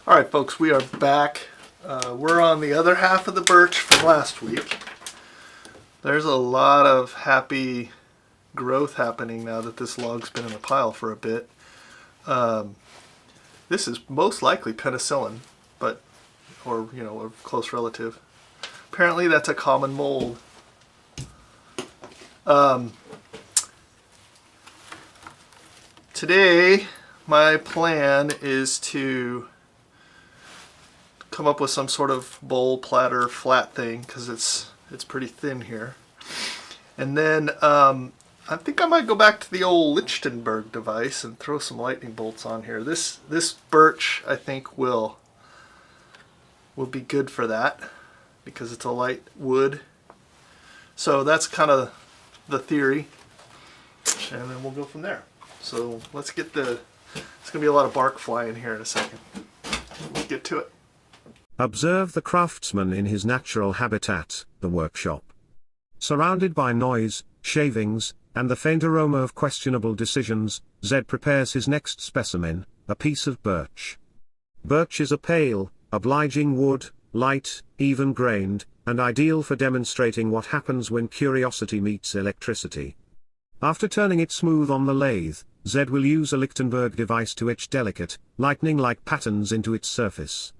All right, folks, we are back. We're on the other half of the birch from last week. There's a lot of happy growth happening now that this log's been in the pile for a bit. This is most likely penicillin, or a close relative. Apparently that's a common mold. Today, my plan is to come up with some sort of bowl, platter, flat thing, because it's pretty thin here. And then I think I might go back to the old Lichtenberg device and throw some lightning bolts on here. This birch, I think, will be good for that because it's a light wood. So that's kind of the theory, and then we'll go from there. So let's get it's gonna be a lot of bark flying here in a second. Let's get to it. Observe the craftsman in his natural habitat, the workshop. Surrounded by noise, shavings, and the faint aroma of questionable decisions, Zed prepares his next specimen, a piece of birch. Birch is a pale, obliging wood, light, even-grained, and ideal for demonstrating what happens when curiosity meets electricity. After turning it smooth on the lathe, Zed will use a Lichtenberg device to etch delicate, lightning-like patterns into its surface.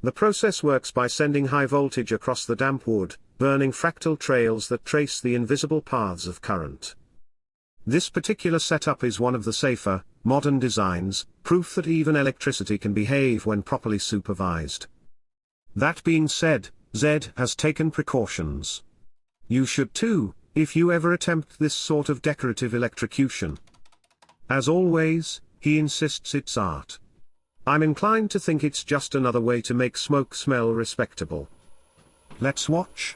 The process works by sending high voltage across the damp wood, burning fractal trails that trace the invisible paths of current. This particular setup is one of the safer, modern designs, proof that even electricity can behave when properly supervised. That being said, Zed has taken precautions. You should too, if you ever attempt this sort of decorative electrocution. As always, he insists it's art. I'm inclined to think it's just another way to make smoke smell respectable. Let's watch.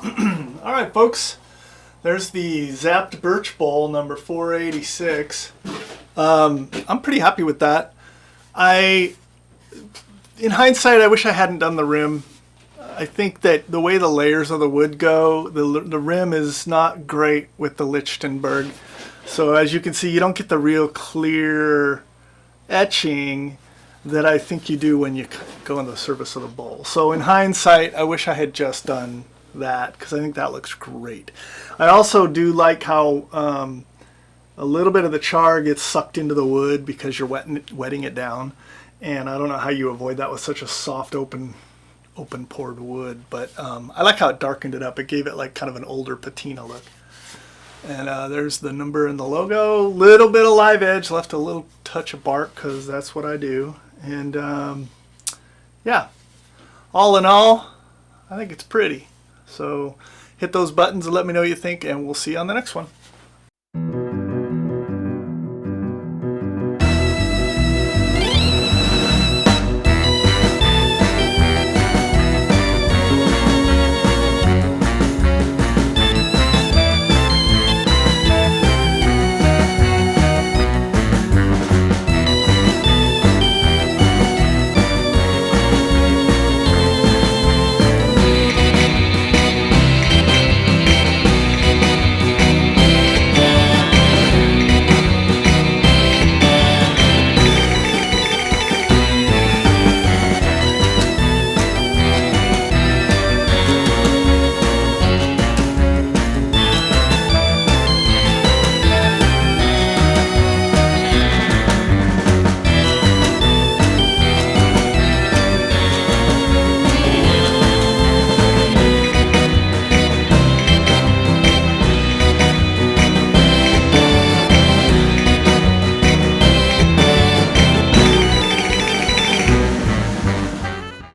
All right, folks. There's the zapped birch bowl number 486. I'm pretty happy with that. In hindsight, I wish I hadn't done the rim. I think that the way the layers of the wood go, the rim is not great with the Lichtenberg. So as you can see, you don't get the real clear etching that I think you do when you go on the surface of the bowl. So in hindsight, I wish I had just done that because I think that looks great. I also do like how a little bit of the char gets sucked into the wood because you're wetting it down. And I don't know how you avoid that with such a soft open poured wood, but I like how it darkened it up. It gave it like kind of an older patina look. And there's the number and the logo. Little bit of live edge, left a little touch of bark because that's what I do. And yeah, all in all, I think it's pretty. So hit those buttons and let me know what you think, and we'll see you on the next one.